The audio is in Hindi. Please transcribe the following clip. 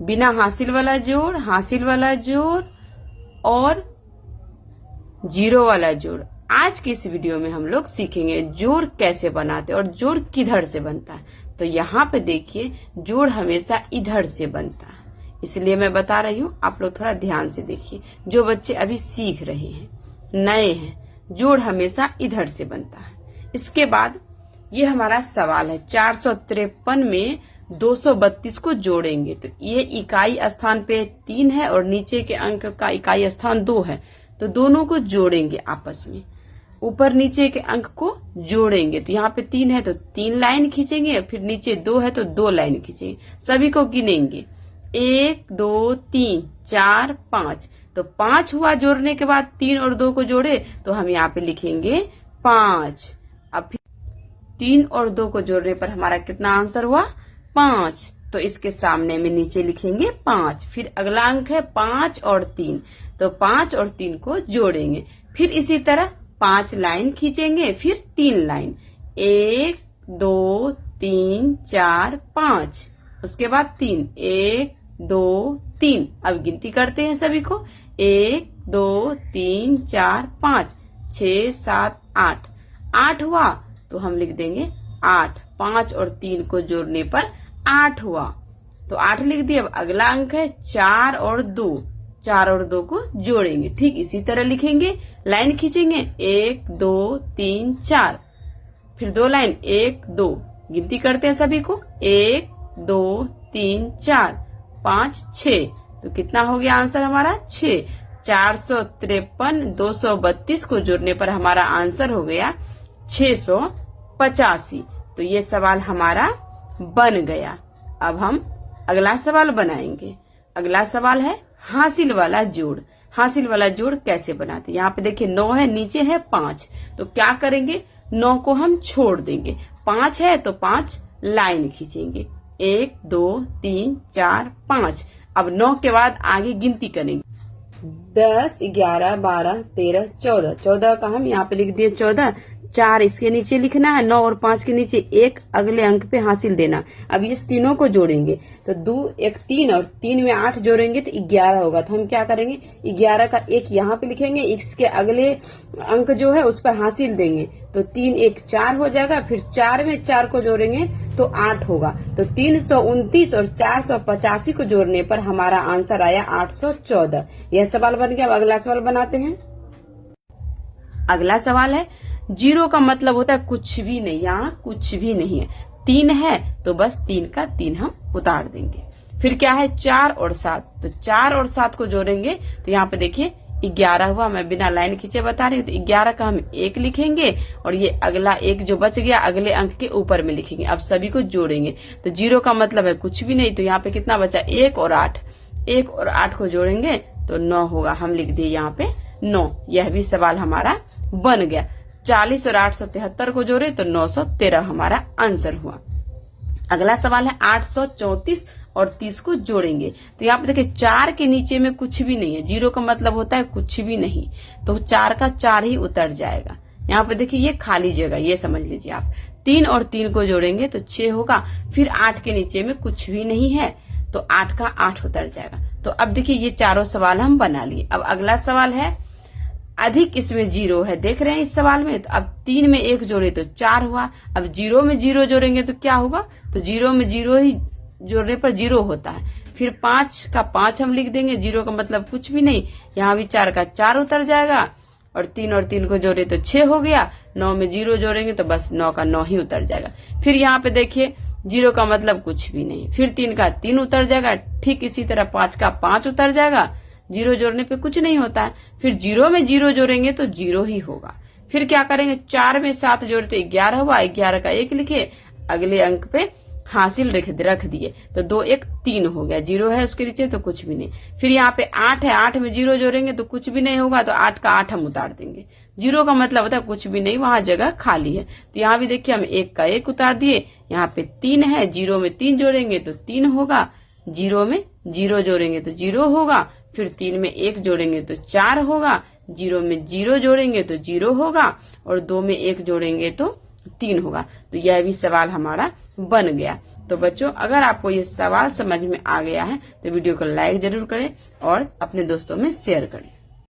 बिना हासिल वाला जोड़ और जीरो वाला जोड़। आज की इस वीडियो में हम लोग सीखेंगे जोड़ कैसे बनाते और जोड़ किधर से बनता है। तो यहाँ पे देखिए, जोड़ हमेशा इधर से बनता है, इसलिए मैं बता रही हूँ, आप लोग थोड़ा ध्यान से देखिए। जो बच्चे अभी सीख रहे हैं, नए हैं, जोड़ हमेशा इधर से बनता है। इसके बाद ये हमारा सवाल है, 453 में 232 को जोड़ेंगे। तो ये इकाई स्थान पे 3 है और नीचे के अंक का इकाई स्थान 2 है, तो दोनों को जोड़ेंगे आपस में, ऊपर नीचे के अंक को जोड़ेंगे। तो यहाँ पे 3 है तो 3 लाइन खींचेंगे, फिर नीचे 2 है तो 2 लाइन खींचेंगे। सभी को गिनेंगे, 1 2 3 4 5। तो 5 हुआ जोड़ने के बाद, 3 और 2 को जोड़े तो हम यहाँ पे लिखेंगे 5। अब फिर 3 और 2 को जोड़ने पर हमारा कितना आंसर हुआ? 5। तो इसके सामने में नीचे लिखेंगे 5। फिर अगला अंक है 5 और 3, तो 5 और 3 को जोड़ेंगे। फिर इसी तरह 5 लाइन खींचेंगे, फिर 3 लाइन, 1 2 3 4 5। उसके बाद 3, 1 2 3। अब गिनती करते हैं सभी को, 1 2 3 4 5 6 7 8। 8 हुआ तो हम लिख देंगे 8। 5 और 3 को जोड़ने पर 8 हुआ, तो 8 लिख दिए। अब अगला अंक है 4 और 2। 4 और 2 को जोड़ेंगे, ठीक इसी तरह लिखेंगे, लाइन खींचेंगे, 1 2 3 4। फिर 2 लाइन, 1 2। गिनती करते हैं सभी को, 1 2 3 4 5 6। तो कितना हो गया आंसर हमारा? 6। 453 232 को जोड़ने पर हमारा आंसर हो गया 685। तो ये सवाल हमारा बन गया। अब हम अगला सवाल बनाएंगे। अगला सवाल है हासिल वाला जोड़। हासिल वाला जोड़ कैसे बनाते हैं? यहाँ पे देखिए 9 है, नीचे है 5। तो क्या करेंगे, 9 को हम छोड़ देंगे। 5 है तो 5 लाइन खींचेंगे, 1 2 3 4 5। अब 9 के बाद आगे गिनती करेंगे, 10 11 12 13 14। 14 का हम यहाँ पे लिख दिए 14। 4 इसके नीचे लिखना है, 9 और 5 के नीचे 1 अगले अंक पे हासिल देना। अब इस तीनों को जोड़ेंगे, तो 2 1 3 और 3 में 8 जोड़ेंगे तो 11 होगा। तो हम क्या करेंगे, 11 का 1 यहाँ पे लिखेंगे, इसके अगले अंक जो है उस पर हासिल देंगे, तो 3 1 4 हो जाएगा। फिर 4 में 4 को जोड़ेंगे तो 8 होगा। तो 329 और 485 को जोड़ने पर हमारा आंसर आया 814। यह सवाल बन गया। अब अगला सवाल बनाते हैं। अगला सवाल है, जीरो का मतलब होता है कुछ भी नहीं, यहाँ कुछ भी नहीं है। 3 है तो बस 3 का 3 हम उतार देंगे। फिर क्या है, 4 और 7। तो 4 और 7 को जोड़ेंगे तो यहाँ पे देखिए 11 हुआ। मैं बिना लाइन खींचे बता रही हूँ। तो 11 का हम 1 लिखेंगे और ये अगला 1 जो बच गया अगले अंक के ऊपर में लिखेंगे। अब सभी को जोड़ेंगे, तो जीरो का मतलब है कुछ भी नहीं। तो यहाँ पे कितना बचा, 1 और 8। 1 और 8 को जोड़ेंगे तो 9 होगा। हम लिख दिए यहाँ पे 9। यह भी सवाल हमारा बन गया। 40 और 873 को जोड़े तो 913 हमारा आंसर हुआ। अगला सवाल है 834 और 30 को जोड़ेंगे। तो यहाँ पे देखिए 4 के नीचे में कुछ भी नहीं है। जीरो का मतलब होता है कुछ भी नहीं, तो 4 का 4 ही उतर जाएगा। यहाँ पे देखिए ये खाली जगह, ये समझ लीजिए आप। 3 और 3 को जोड़ेंगे तो 6 होगा। फिर 8 के नीचे में कुछ भी नहीं है, तो 8 का 8 उतर जाएगा। तो अब देखिए ये चारों सवाल हम बना लिए। अब अगला सवाल है, अधिक इसमें जीरो है, देख रहे हैं इस सवाल में। तो अब 3 में 1 जोड़े तो 4 हुआ। अब 0 में 0 जोड़ेंगे तो क्या होगा, तो 0 में 0 ही जोड़ने पर 0 होता है। फिर 5 का 5 हम लिख देंगे, 0 का मतलब कुछ भी नहीं। यहाँ भी 4 का 4 उतर जाएगा और 3 और 3 को जोड़े तो 6 हो गया। 9 में 0 जोड़ेंगे तो बस 9 का 9 ही उतर जाएगा। फिर यहाँ पे देखिए 0 का मतलब कुछ भी नहीं। फिर 3 का 3 उतर जाएगा। ठीक इसी तरह 5 का 5 उतर जाएगा। 0 जोड़ने पे कुछ नहीं होता है। फिर 0 में 0 जोड़ेंगे तो 0 ही होगा। फिर क्या करेंगे, 4 में 7 जोड़ते 11 हुआ। 11 का 1 लिखे, अगले अंक पे हासिल रख दिए, तो 2 1 3 हो गया। 0 है उसके नीचे तो कुछ भी नहीं। फिर यहाँ पे 8 है, 8 में 0 जोड़ेंगे तो कुछ भी नहीं होगा, तो 8 का 8 हम उतार देंगे। 0 का मतलब होता है कुछ भी नहीं, वहां जगह खाली है। तो यहाँ भी देखिए हम 1 का 1 उतार दिए। यहाँ पे 3 है, 0 में 3 जोड़ेंगे तो 3 होगा। 0 में 0 जोड़ेंगे तो 0 होगा। फिर 3 में 1 जोड़ेंगे तो 4 होगा। 0 में 0 जोड़ेंगे तो 0 होगा और 2 में 1 जोड़ेंगे तो 3 होगा। तो यह भी सवाल हमारा बन गया। तो बच्चों, अगर आपको ये सवाल समझ में आ गया है तो वीडियो को लाइक जरूर करें और अपने दोस्तों में शेयर करें।